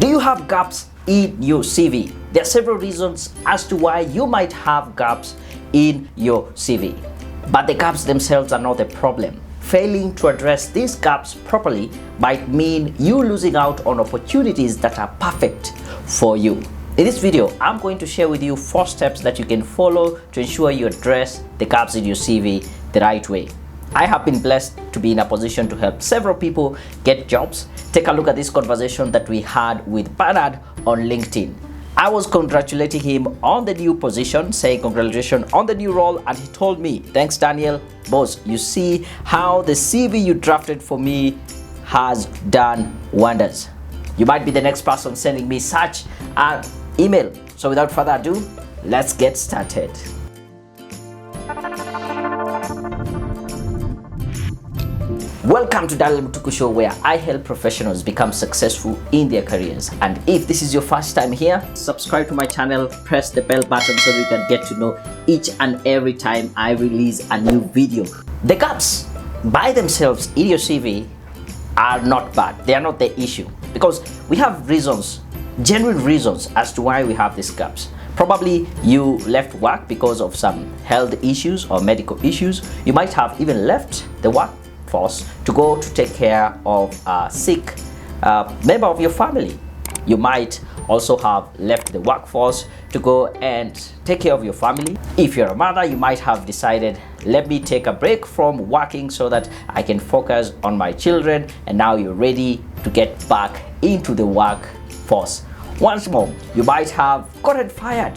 Do you have gaps in your CV? There are several reasons as to why you might have gaps in your CV, but the gaps themselves are not the problem. Failing to address these gaps properly might mean you losing out on opportunities that are perfect for you. In this video, I'm going to share with you 4 steps that you can follow to ensure you address the gaps in your CV the right way. I have been blessed to be in a position to help several people get jobs. Take a look at this conversation that we had with Bernard on LinkedIn. I was congratulating him on the new position, saying congratulations on the new role, and he told me, "Thanks, Daniel. Boss, you see how the CV you drafted for me has done wonders." You might be the next person sending me such an email. So without further ado, let's get started. Welcome to Daniel Mutuku Show, where I help professionals become successful in their careers. And if this is your first time here, subscribe to my channel, press the bell button so you can get to know each and every time I release a new video. The gaps by themselves in your CV are not bad. They are not the issue, because we have reasons, genuine reasons as to why we have these gaps. Probably you left work because of some health issues or medical issues. You might have even left the workforce to go to take care of a sick member of your family. You might also have left the workforce to go and take care of your family. If you're a mother, you might have decided, let me take a break from working so that I can focus on my children, and now you're ready to get back into the workforce. Once more, you might have gotten fired.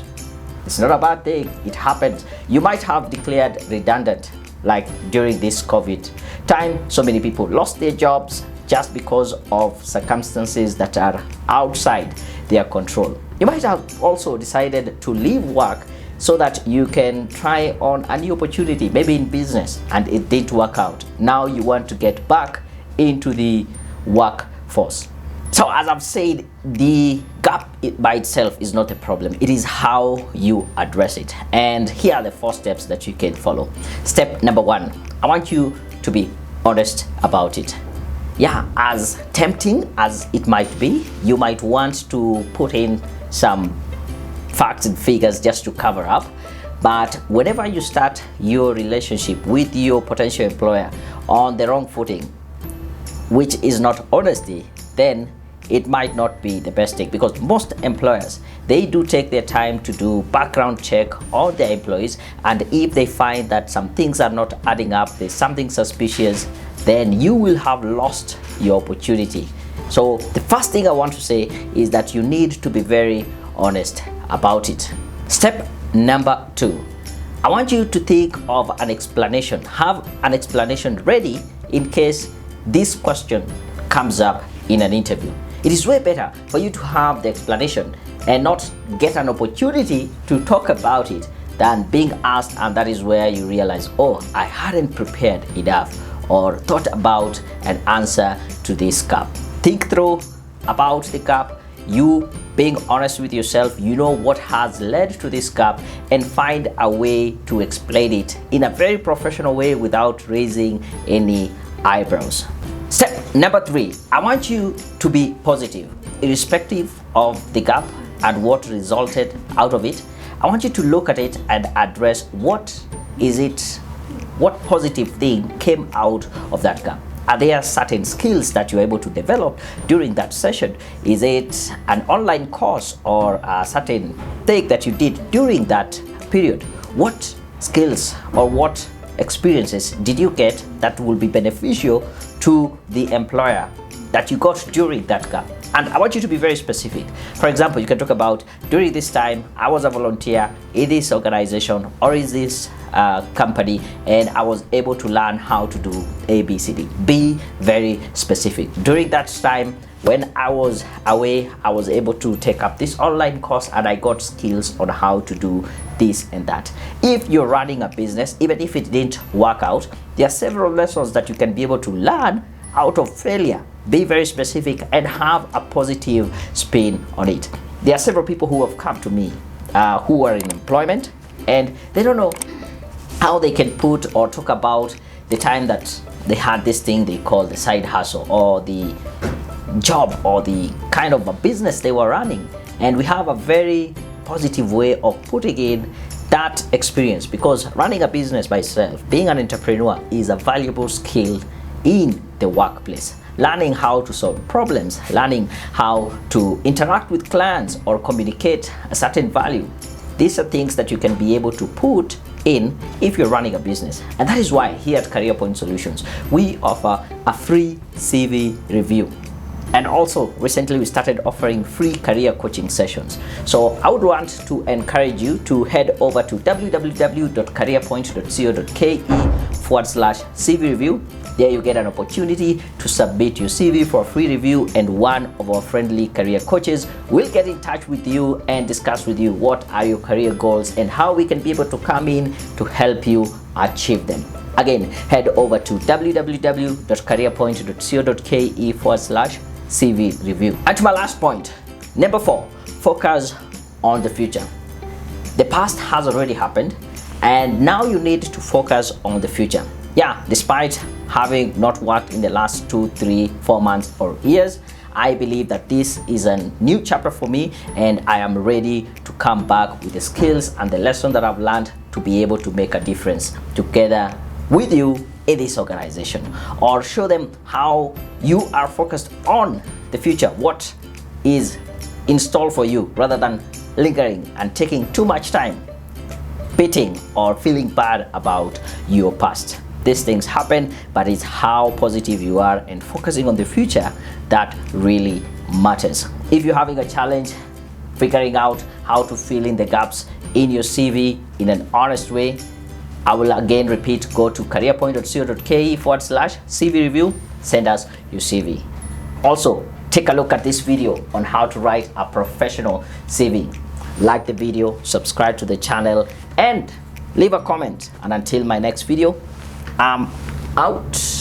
It's not a bad thing, it happens. You might have declared redundant, like during this COVID time. So many people lost their jobs just because of circumstances that are outside their control. You might have also decided to leave work so that you can try on a new opportunity, maybe in business, and it didn't work out. Now you want to get back into the workforce. So as I've said, the gap by itself is not a problem. It is how you address it. And here are the 4 steps that you can follow. Step number 1, I want you to be honest about it. Yeah, as tempting as it might be, you might want to put in some facts and figures just to cover up. But whenever you start your relationship with your potential employer on the wrong footing, which is not honesty, then it might not be the best thing, because most employers, they do take their time to do background check on their employees, and if they find that some things are not adding up, there's something suspicious, then you will have lost your opportunity. So the first thing I want to say is that you need to be very honest about it. Step number 2, I want you to think of an explanation. Have an explanation ready in case this question comes up in an interview. It is way better for you to have the explanation and not get an opportunity to talk about it than being asked, and that is where you realize, oh, I hadn't prepared enough or thought about an answer to this gap. Think through about the gap, you being honest with yourself, you know what has led to this gap, and find a way to explain it in a very professional way without raising any eyebrows. Step number 3, I want you to be positive, irrespective of the gap and what resulted out of it. I want you to look at it and address what positive thing came out of that gap. Are there certain skills that you're able to develop during that session? Is it an online course or a certain thing that you did during that period? What skills or what experiences did you get that will be beneficial to the employer that you got during that gap? And I want you to be very specific. For example, you can talk about, during this time I was a volunteer in this organization or in this company, and I was able to learn how to do ABCD. Be very specific. During that time when I was away, I was able to take up this online course and I got skills on how to do this and that. If you're running a business, even if it didn't work out, there are several lessons that you can be able to learn out of failure. Be very specific and have a positive spin on it. There are several people who have come to me who are in employment, and they don't know how they can put or talk about the time that they had this thing they call the side hustle or the job or the kind of a business they were running, and we have a very positive way of putting in that experience, because running a business by itself, being an entrepreneur, is a valuable skill in the workplace. Learning how to solve problems, learning how to interact with clients or communicate a certain value. These are things that you can be able to put in if you're running a business. And that is why here at Career Point Solutions, we offer a free CV review. And also recently we started offering free career coaching sessions. So I would want to encourage you to head over to www.careerpoint.co.ke/CV review. There you get an opportunity to submit your CV for a free review, and one of our friendly career coaches will get in touch with you and discuss with you what are your career goals and how we can be able to come in to help you achieve them. Again, head over to www.careerpoint.co.ke/CV review. And to my last point, number 4, focus on the future. The past has already happened, and now you need to focus on the future. Yeah, despite having not worked in the last 2, 3, 4 months or years, I believe that this is a new chapter for me, and I am ready to come back with the skills and the lesson that I've learned to be able to make a difference together with you in this organization, or show them how you are focused on the future, what is in store for you, rather than lingering and taking too much time beating or feeling bad about your past. These things happen, but it's how positive you are and focusing on the future that really matters. If you're having a challenge figuring out how to fill in the gaps in your CV in an honest way, I will again repeat, go to careerpoint.co.ke/CV review, send us your CV. Also, take a look at this video on how to write a professional CV. Like the video, subscribe to the channel, and leave a comment. And until my next video, I'm out.